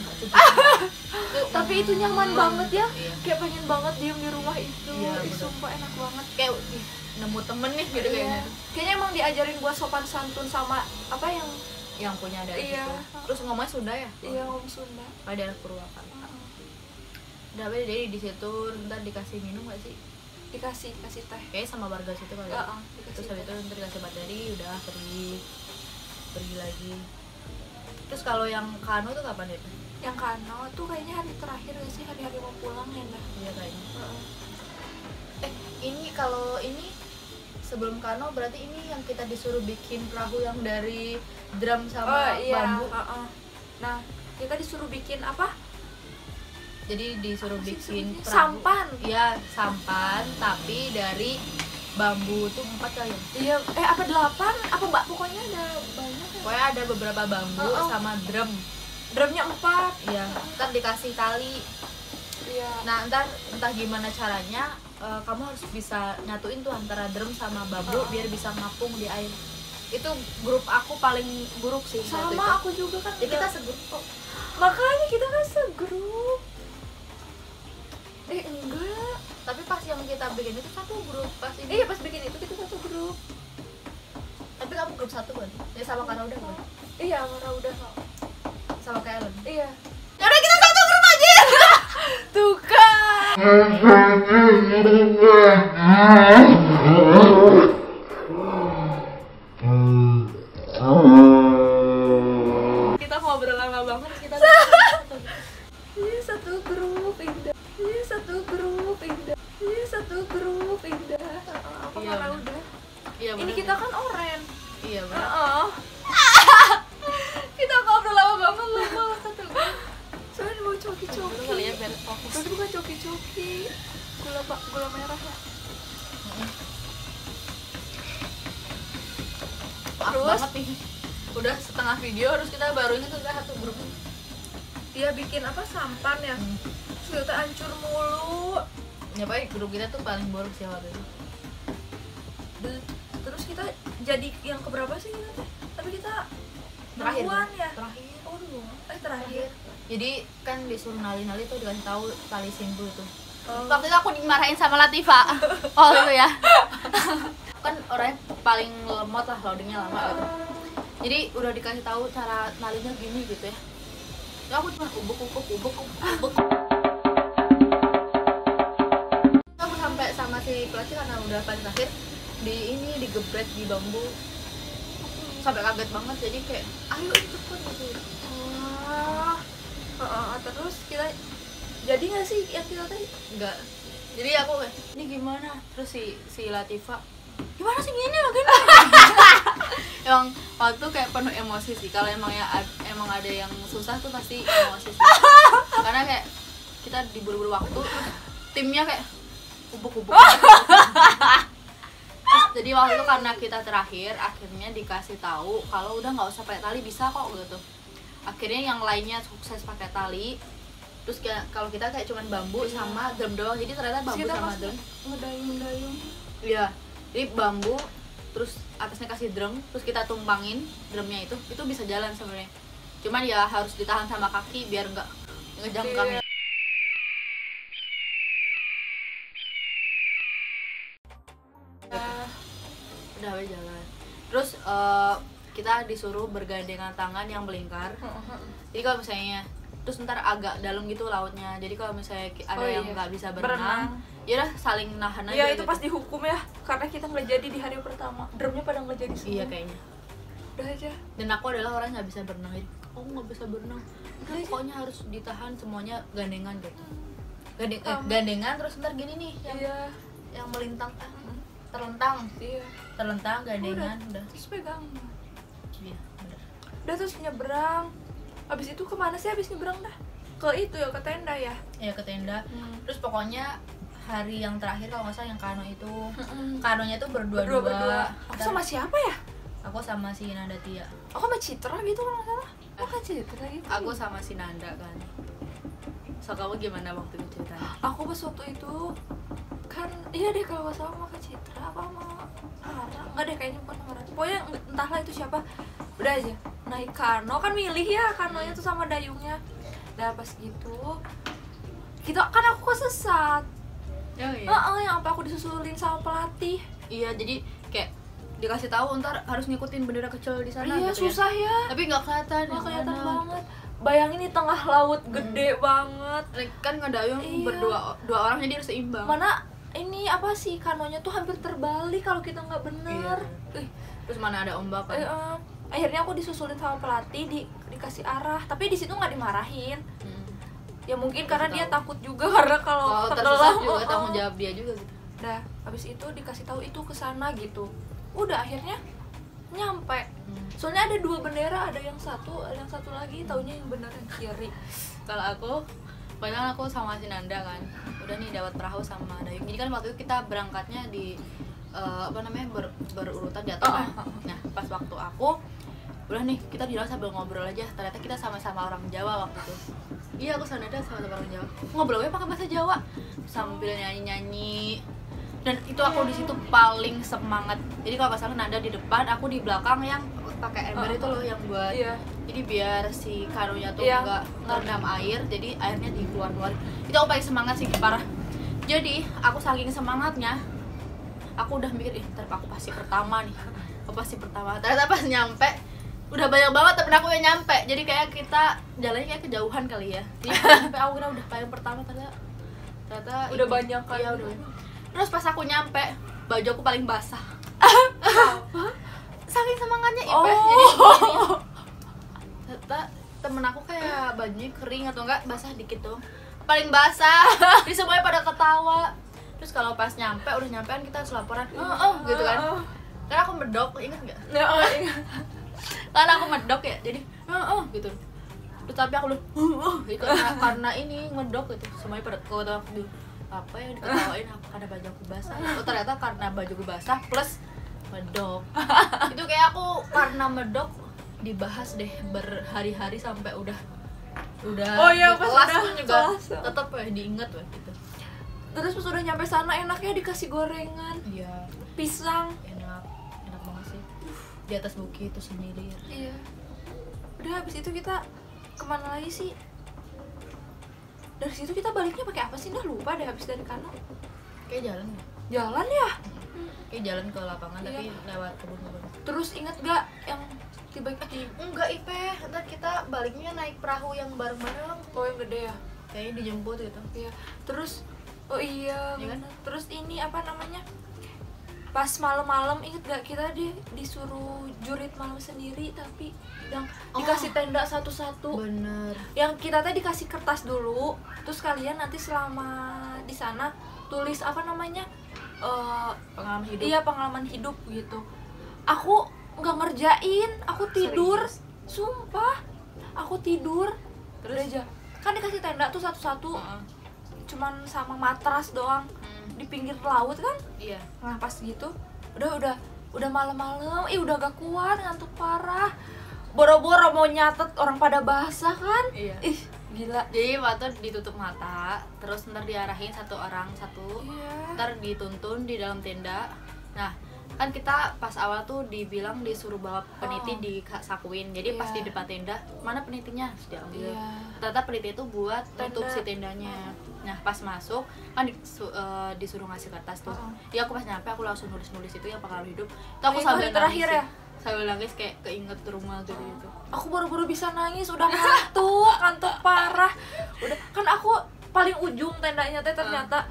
Tapi itu nyaman banget ya. Iya. Kayak pengen banget diem di rumah itu. Iya, Ih, bener. sumpah enak banget. Kayak nemu temen nih gitu Iya. kayaknya. Kayaknya emang diajarin buat sopan santun sama apa yang Punya ada Iya. gitu. Terus ngomongnya Sunda ya? iya ngomong Sunda. Ada anak Purwakarta. Udah apa jadi di situ ntar dikasih minum gak sih? Dikasih teh. Kayaknya sama warga situ kali. Iya, Ya. dikasih Terus habis teh. itu ntar dikasih materi, udah pergi lagi. Terus kalau yang kano tuh kapan ya? Yang kano tuh kayaknya hari terakhir gak sih, hari-hari mau pulang ya Nda? Iya kayaknya. Ini kalau ini sebelum kano berarti ini yang kita disuruh bikin perahu yang dari drum sama bambu. Nah kita disuruh bikin apa? Jadi disuruh Apa sih bikin sebutnya? perahu. Sampan. Iya, sampan tapi dari bambu tuh 4 kali. Iya, apa 8? Apa mbak? Pokoknya ada banyak ya. Pokoknya ada beberapa bambu sama drum. Drumnya 4. Iya, ntar dikasih tali. Iya. Nah, ntar entah gimana caranya kamu harus bisa nyatuin tuh antara drum sama bambu biar bisa ngapung di air. Itu grup aku paling buruk sih waktu itu. Sama aku juga kan. Ya, kita udah- segrup kok. Makanya kita kan segrup. Enggak. Tapi pas yang kita bikin itu satu grup pas ini. Iya, pas bikin itu kita satu grup. Tapi kamu grup satu kan? Ya sama Kara udah kan? Iya, Mara udah. Sama kayak Ellen. Iya. Ya udah kita satu grup aja. Tuh kan. Kita ngobrol lama banget kita Iya, satu grup indah. Iya, satu grup indah. Iya, satu grup indah. Apa Iya, Mara bener. udah? Iya, Ini bener. kita kan oren. Iya benar. Kita ngobrol lama banget, lupa satu grup. coki-coki. kali ya biar fokus. Terus bukan coki-coki, gula merah ya. Maaf Terus? banget nih, udah setengah video terus kita baru ingat udah satu grup. Dia bikin apa sampan ya, terus kita hancur mulu. Ya pokoknya grup kita tuh paling buruk sih waktu itu. Terus kita jadi yang keberapa sih kita teh? Tapi kita Terakhir duluan kan? ya. Terakhir. Oh dulu. Terakhir. Jadi kan disuruh nali-nali tuh dikasih tahu tali simpul tuh. Oh. Waktu itu aku dimarahin sama Latifa. Oh itu ya. Kan orangnya paling lemot lah, loadingnya lama gitu. Jadi udah dikasih tahu cara nalinya gini gitu ya. Ya aku cuma ubek. Aku sampai sama si pelatih karena udah paling terakhir digebret di bambu. Sampai kaget banget, jadi kayak ayo cepet gitu. Terus kita jadi nggak sih yang kita tadi? Enggak. Jadi aku kayak, ini gimana? Terus si Latifa, gimana sih gini loh gini. Emang waktu itu kayak penuh emosi sih. Kalau emang ada yang susah tuh pasti emosi sih. Karena kayak kita diburu-buru waktu, terus timnya kayak ubuk-ubuk. Jadi waktu itu karena kita terakhir, akhirnya dikasih tahu kalau udah nggak usah pakai tali, bisa kok gitu. Akhirnya yang lainnya sukses pakai tali. Terus kayak kalau kita kayak cuman bambu sama drum doang. Jadi ternyata bambu sama drum ngedayung. iya, jadi bambu terus atasnya kasih drum, terus kita tumpangin drumnya itu bisa jalan sebenarnya. Cuman ya harus ditahan sama kaki biar nggak ngejangkang. Udah jalan. Terus kita disuruh bergandengan tangan yang melingkar. Jadi kalau misalnya terus ntar agak dalam gitu lautnya, jadi kalau misalnya ada yang nggak bisa berenang, ya udah saling nahan aja. Iya itu gitu. pas dihukum ya, karena kita nggak jadi di hari pertama. Drumnya pada nggak jadi semua. Iya kayaknya. Udah aja. Dan aku adalah orang nggak bisa berenang. Aku nggak bisa berenang. Pokoknya harus ditahan semuanya gandengan gitu. Gandengan terus ntar gini nih yang melintang terlentang gandengan udah. Terus pegang. Iya bener. Udah terus nyebrang. Abis itu kemana sih abis nyebrang dah? Ke itu ya, ke tenda ya? Ya ke tenda. Terus pokoknya hari yang terakhir kalau nggak salah yang kano itu, kanonya tuh berdua. Aku sama siapa ya? Aku sama si Nanda Tia. Aku sama Citra gitu kalau nggak salah. Oh kan Citra gitu. Aku sama si Nanda kan. So kamu gimana waktu itu ceritanya? Aku pas waktu itu kan iya deh kalau nggak salah sama Kak Citra apa sama Rara, nggak deh kayaknya bukan sama Rara. Pokoknya entahlah itu siapa. Udah aja naik kano, kan milih ya kanonya tuh sama dayungnya. Udah pas gitu kita kan aku kesesat. Oh iya. Yang apa aku disusulin sama pelatih. Iya, jadi kayak dikasih tahu ntar harus ngikutin bendera kecil di sana Iya gitu susah ya. Tapi nggak kelihatan. Nggak kelihatan banget. Bayangin di tengah laut gede banget. Kan ngedayung Iya. dua orang jadi harus seimbang. Mana ini apa sih kanonya tuh hampir terbalik kalau kita nggak bener. Iya. Terus mana ada ombak kan? Akhirnya aku disusulin sama pelatih, dikasih arah. Tapi di situ nggak dimarahin. Ya mungkin karena dia takut juga karena kalau tersesat juga tanggung jawab dia juga gitu. Udah, habis itu dikasih tahu itu ke sana gitu. Udah akhirnya nyampe. Soalnya ada dua bendera, ada yang satu lagi, taunya yang bener yang kiri. Kalau aku, padahal aku sama si Nanda kan, udah nih dapat perahu sama dayung. Jadi kan waktu itu kita berangkatnya di berurutan di atas kan. Nah pas waktu aku udah nih kita di dalam sambil ngobrol aja, ternyata kita sama-sama orang Jawa waktu itu. Iya aku sama Nanda sama-sama orang Jawa, ngobrolnya pakai bahasa Jawa sambil nyanyi-nyanyi. Dan itu aku di situ paling semangat. Jadi kalau pas Nanda di depan, aku di belakang yang pakai ember itu loh yang buat. Jadi biar si kanonya tuh nggak terendam air, jadi airnya dikeluar-keluar. Itu aku paling semangat sih parah. Jadi aku saking semangatnya, aku udah mikir ntar aku pasti pertama nih. Aku pasti pertama. Ternyata pas nyampe udah banyak banget temen aku yang nyampe. Jadi kayak kita jalannya kayak kejauhan kali ya. Jadi sampai aku kira udah paling pertama ternyata Udah banyak kan. Iya, udah banyak. Terus pas aku nyampe, baju aku paling basah. Saking semangatnya Ipeh, jadi ternyata temen aku kayak bajunya kering atau enggak basah dikit tuh, paling basah. Jadi semuanya pada ketawa. Terus kalau pas nyampe, udah nyampean kita harus laporan, gitu kan. Karena aku medok, inget nggak? Karena aku medok ya, jadi gitu. Terus tapi aku udah itu karena ini ngedok gitu semuanya pada ketawa aku apa yang diketawain apa karena baju aku basah. Oh ternyata karena bajuku basah plus medok. Itu kayak aku karena medok dibahas deh berhari-hari sampai udah Oh iya, di pas kelas udah pun juga kelas. tetap diinget gitu. Terus pas udah nyampe sana enaknya dikasih gorengan, Iya, pisang. enak banget sih. Di atas bukit itu sendiri. Iya. Udah habis itu kita kemana lagi sih? Dari situ kita baliknya pakai apa sih? Udah lupa deh habis dari Kano. Kayak jalan ya. Jalan ya? Kayak jalan ke lapangan Iya. tapi lewat kebun-kebun. Terus inget gak yang tiba-tiba Enggak Ipe, ntar kita baliknya naik perahu yang bareng-bareng. oh yang gede ya? Kayaknya dijemput gitu. Iya. Terus oh iya, Iya kan? bener. Terus ini apa namanya? Pas malam-malam inget gak kita disuruh jurit malam sendiri tapi yang dikasih tenda satu-satu. Bener. Yang kita teh dikasih kertas dulu, terus kalian nanti selama di sana tulis apa namanya? Pengalaman hidup. Iya, pengalaman hidup gitu. Aku nggak ngerjain, aku tidur. Serius? Sumpah. Aku tidur. Terus? Udah aja. Kan dikasih tenda tuh satu-satu. Heeh. Cuman sama matras doang di pinggir laut kan. Iya. Nah, pas gitu udah malam-malam, udah gak kuat, ngantuk parah. Boro-boro mau nyatet orang pada basah kan. Iya. Ih, gila. Jadi waktu ditutup mata, terus ntar diarahin satu orang satu, Iya. ntar dituntun di dalam tenda. Nah, kan kita pas awal tuh dibilang disuruh bawa peniti disakuin. Jadi pas Iya. di depan tenda, mana penitinya? Sudah diambil. Iya. Ternyata peniti itu buat tutup Tenda. si tendanya. Nah, pas masuk kan disuruh ngasih kertas tuh. Ya aku pas nyampe aku langsung nulis itu yang pengalaman hidup. Itu aku Itu sambil hari terakhir nangis ya? Sambil nangis kayak keinget rumah gitu. Aku baru-baru bisa nangis, udah ngantuk parah. Udah kan aku paling ujung tendanya teh ternyata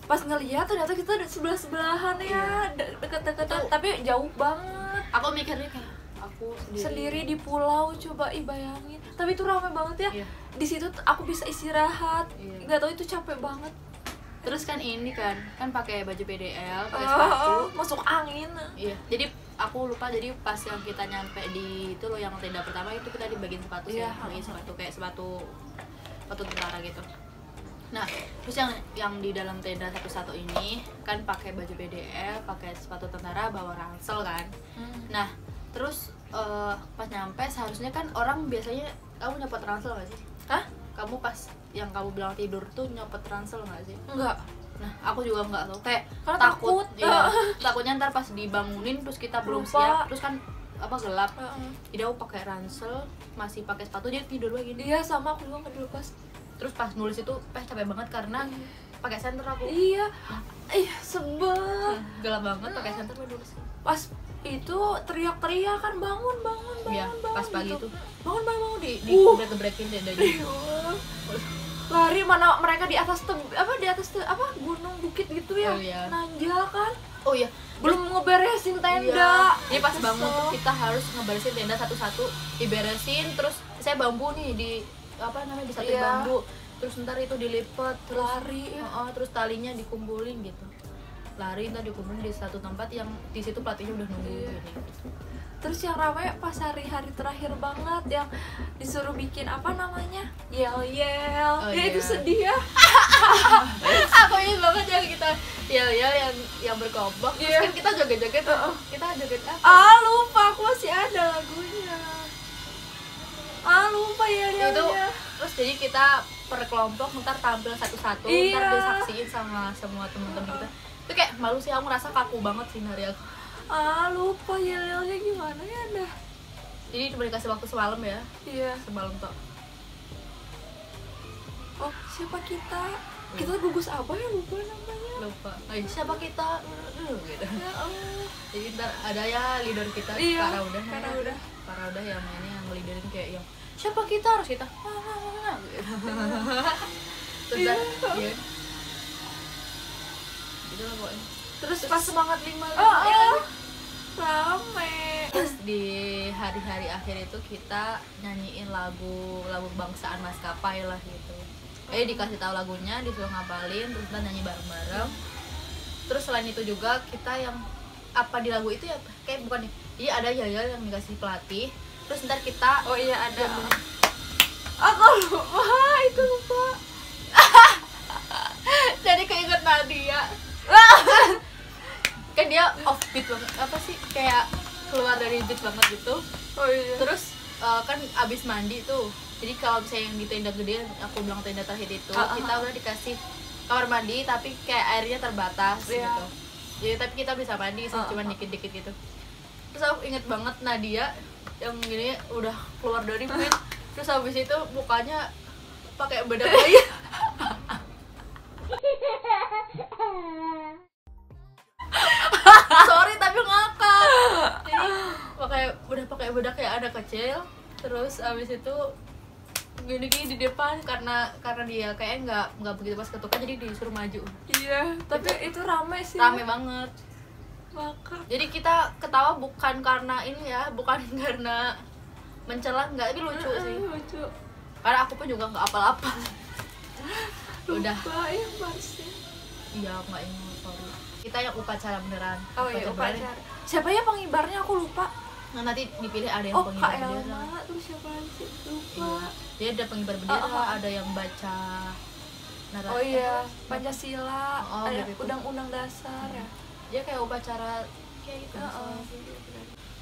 pas ngeliat ternyata kita udah sebelah-sebelahan ya, deket-deketan tapi jauh banget. Aku mikirnya kayak aku Sendiri di pulau, coba bayangin. Tapi itu ramai banget ya. Iya. Di situ aku bisa istirahat. Iya. Nggak tahu itu capek banget. Terus kan ini kan pakai baju PDL, pakai sepatu. Masuk angin. Iya. Jadi aku lupa, jadi pas yang kita nyampe di itu loh yang tenda pertama itu kita dibagiin sepatu sih, Iya. bagiin sepatu kayak sepatu tentara gitu. Nah, terus yang di dalam tenda satu-satu ini kan pakai baju PDL, pakai sepatu tentara, bawa ransel kan. Nah, terus pas nyampe seharusnya kan orang biasanya kamu nyopot ransel nggak sih? Hah? Kamu pas yang kamu bilang tidur tuh nyopot ransel nggak sih? Enggak. Nah, aku juga nggak tahu, kayak Karena takut, takut. iya, takutnya ntar pas dibangunin terus kita belum Lupa. siap, terus kan apa gelap. Heeh. Jadi aku pakai ransel, masih pakai sepatu, jadi tidur lagi. Iya, sama aku juga nggak dilepas. Terus pas nulis itu capek banget karena pakai senter aku. Iya. Sebel. Gelap banget pakai senter gue nulis. Pas itu teriak-teriak kan bangun Iya, pas pagi gitu. itu. Bangun di gebrekin tendanya. Lari mana mereka di atas gunung bukit gitu ya. Oh, iya. Nanjak kan. Oh iya, Belum ngeberesin tenda. iya. Jadi pas bangun Kesel. tuh kita harus ngeberesin tenda satu-satu, diberesin, terus saya bambu nih di satu Iya. bambu. Terus ntar itu dilipet, terus Lari ya. terus talinya dikumpulin gitu. Lari ntar dikumpulin di satu tempat yang di situ pelatihnya udah nunggu Iya. gini. Terus yang rame pas hari-hari terakhir banget yang disuruh bikin apa namanya? Yel-yel. Oh, Ya itu iya. sedih ya. Aku ingat banget yang kita yang berkelompok. Terus Iya. kan kita joget-joget. Kita joget apa? Lupa, aku masih ada lagunya. Lupa Itu yel-yelnya. terus jadi kita per kelompok ntar tampil satu-satu, Iya. ntar disaksiin sama semua temen-temen kita. Itu kayak malu sih, aku ngerasa kaku banget sih hari aku. Lupa yel-yelnya gimana ya dah. Jadi cuma dikasih waktu semalam ya, Iya. semalam tok. Oh, siapa kita? Kita gugus apa ya, lupa namanya. Lupa. Siapa kita? Gitu. Ya Allah. Jadi ntar ada ya leader kita, Iya, Kak Raudah. Kak Raudah. Kak Raudah yang ini yang ngeliderin kayak yang siapa kita harus kita. Gitu. Terus Iya. dia gitu lah pokoknya. Terus pas semangat 5 rame. Terus di hari-hari akhir itu kita nyanyiin lagu kebangsaan maskapai lah gitu. Dikasih tahu lagunya, disuruh ngapalin, terus kita nyanyi bareng-bareng. Terus selain itu juga kita yang apa di lagu itu ya kayak bukan nih. Iya ada Yaya yang dikasih pelatih. Terus ntar kita Oh iya ada. Aku lupa, itu lupa. Jadi keinget Nadia. Kan dia offbeat banget, apa sih, kayak keluar dari beat banget gitu. Oh iya. Terus kan abis mandi tuh, jadi kalau misalnya yang di tenda gede, aku bilang tenda terakhir itu, kita udah dikasih kamar mandi tapi kayak airnya terbatas gitu. Jadi tapi kita bisa mandi sih, cuma dikit-dikit gitu. Terus aku inget banget Nadia yang gini udah keluar dari beat, terus habis itu mukanya pakai bedak bayi. Sorry tapi ngakak. Jadi udah pakai bedak kayak anak kecil. Terus abis itu gini-gini di depan karena dia kayak nggak begitu pas ketukan, jadi disuruh maju. Iya, tapi itu rame sih. Rame banget. Maka. Jadi kita ketawa bukan karena ini ya, bukan karena mencela, nggak, tapi lucu sih. Lucu. Karena aku pun juga nggak apal-apal. Udah. Lupa ya Marsnya. Iya, nggak ingat, sorry. Kita yang upacara beneran. Oh iya, beneran. upacara. Siapa ya pengibarnya, aku lupa. Nah, nanti dipilih ada yang Oh, pengibar Kak bendera. Elma, terus siapa lagi sih? Lupa. Iya. Jadi ada pengibar bendera, ada yang baca narasi. Oh iya, Pancasila, Oh, ada gitu. undang-undang dasar ya. Dia kayak upacara kayak gitu. Heeh.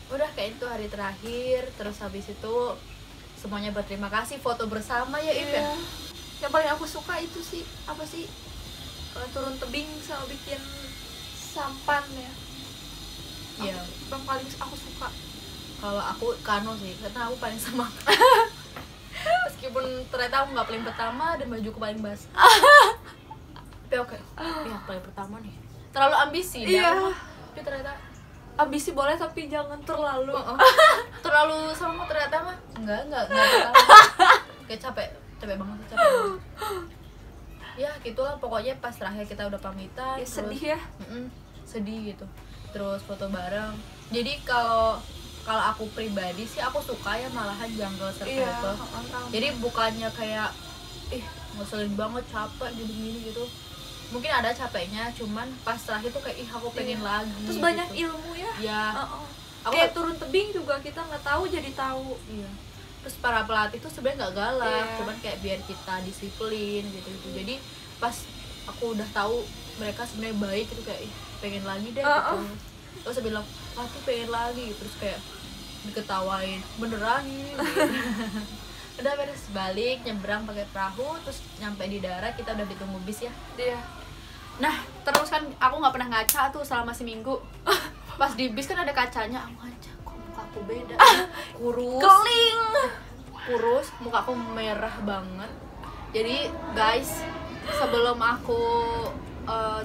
Udah kayak itu hari terakhir, terus habis itu semuanya berterima kasih, foto bersama ya Ip ya. Iya. Yang paling aku suka itu sih apa sih? Turun tebing sama bikin sampan ya. Iya. Yang paling aku suka. Kalau aku kano sih, karena aku paling semangat. Meskipun ternyata aku nggak paling pertama dan bajuku paling basah. Tapi oke, ya paling pertama nih. Terlalu ambisi Iya. dah. Tapi ternyata Ambisi boleh tapi jangan terlalu. terlalu sama ternyata mah enggak terlalu. Kayak capek banget. Ya gitulah pokoknya pas terakhir kita udah pamitan. Ya, terus, sedih ya. sedih gitu. Terus foto bareng. Jadi kalau aku pribadi sih aku suka ya malahan jungle survival. Jadi bukannya kayak ngeselin banget, capek gini gitu. Mungkin ada capeknya, cuman pas terakhir tuh kayak aku pengen lagi. Terus gitu. banyak ilmu ya. Ya. Aku Kayak turun tebing juga kita nggak tahu jadi tahu. Iya. Terus para pelatih tuh sebenarnya nggak galak, Iya. cuman kayak biar kita disiplin gitu. Jadi pas aku udah tahu mereka sebenarnya baik itu kayak pengen lagi deh gitu. Terus saya bilang, "Pelatih pengen lagi." Terus kayak diketawain, "Beneran nih?" Gitu. Udah beres balik, nyebrang pakai perahu, terus nyampe di darat, kita udah ditunggu bis ya. Iya. Nah, terus kan aku nggak pernah ngaca tuh selama seminggu. Pas di bis kan ada kacanya, aku ngaca, kok muka aku beda, kurus, Keling. muka aku merah banget. Jadi guys, sebelum aku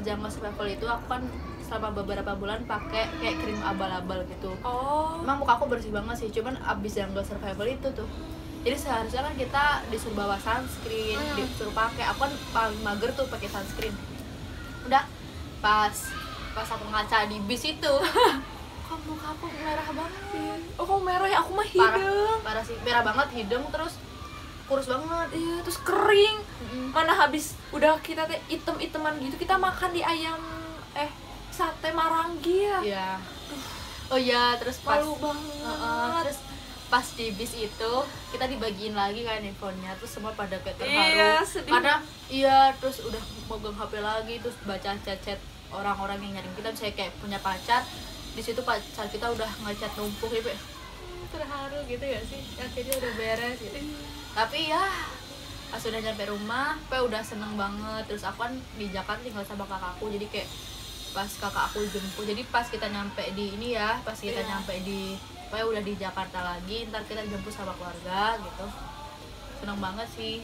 jungle survival itu, aku kan selama beberapa bulan pakai kayak krim abal-abal gitu. Oh. Emang muka aku bersih banget sih, cuman abis jungle survival itu tuh, jadi seharusnya kan kita disuruh bawa sunscreen, disuruh pakai. Aku kan paling mager tuh pakai sunscreen. Udah pas aku ngaca di bis itu, kok muka aku merah banget. Oh, kok merah ya? Aku mah Parah, hidung. parah sih, merah banget hidung, terus kurus banget. Iya, terus kering. Mana habis udah kita teh item-iteman gitu, kita makan di ayam sate Maranggi ya. Iya. Oh iya, terus pas Malu banget. terus pas di bis itu kita dibagiin lagi kan handphonenya, terus semua pada kayak terharu. Iya, sedih. Karena terus udah megang HP lagi, terus baca chat-chat orang-orang yang nyariin kita, misalnya kayak punya pacar, di situ pacar kita udah ngechat numpuk gitu. Terharu gitu ya sih, akhirnya udah beres gitu. Tapi ya pas udah nyampe rumah, udah seneng banget. Terus aku kan di Jakarta tinggal sama kakakku, jadi kayak pas kakak aku jemput, jadi pas kita nyampe di ini ya, pas kita nyampe di udah di Jakarta lagi, ntar kita dijemput sama keluarga gitu. Seneng banget sih.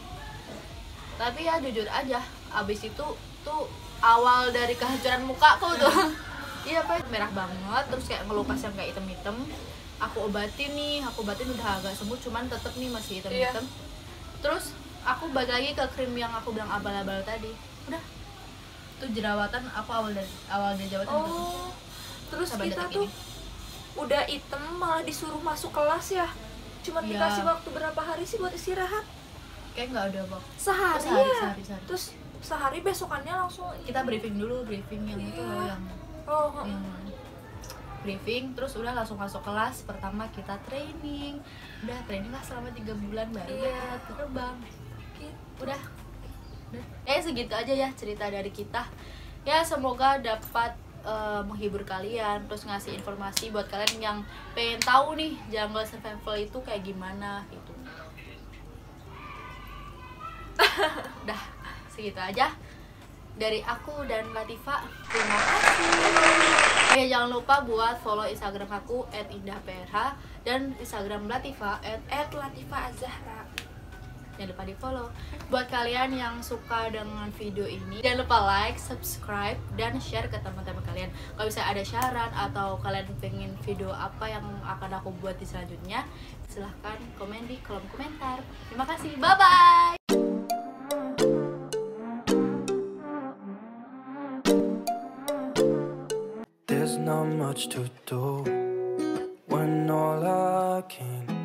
Tapi ya jujur aja, abis itu tuh awal dari kehancuran mukaku tuh. Iya merah banget, terus kayak ngelupas yang kayak item-item. Aku obatin udah agak sembuh, cuman tetep nih masih item-item. Terus aku balik lagi ke krim yang aku bilang abal-abal tadi. Udah, itu jerawatan aku awal dari jerawatan itu. Terus Sampai kita detik tuh ini. udah item malah disuruh masuk kelas ya. Cuman Iya. dikasih waktu berapa hari sih buat istirahat? Kayak nggak ada waktu. Sehari Sehari, ya. sehari. Terus sehari besokannya langsung Kita briefing dulu, briefing yang itu loh, yang briefing, terus udah langsung masuk kelas. Pertama kita training, udah training lah selama 3 bulan baru Iya. kita terbang. Gitu. Udah segitu aja ya cerita dari kita ya. Semoga dapat menghibur kalian, terus ngasih informasi buat kalian yang pengen tahu nih jungle survival itu kayak gimana gitu. Udah segitu aja dari aku dan Latifa. Terima kasih. Jangan lupa buat follow Instagram aku @indahprh dan Instagram Latifa @LatifaAzahra. Jangan lupa di follow. Buat kalian yang suka dengan video ini, jangan lupa like, subscribe, dan share ke teman-teman kalian. Kalau misalnya ada saran atau kalian pengen video apa yang akan aku buat di selanjutnya, silahkan komen di kolom komentar. Terima kasih, bye-bye. There's not much to do when all I can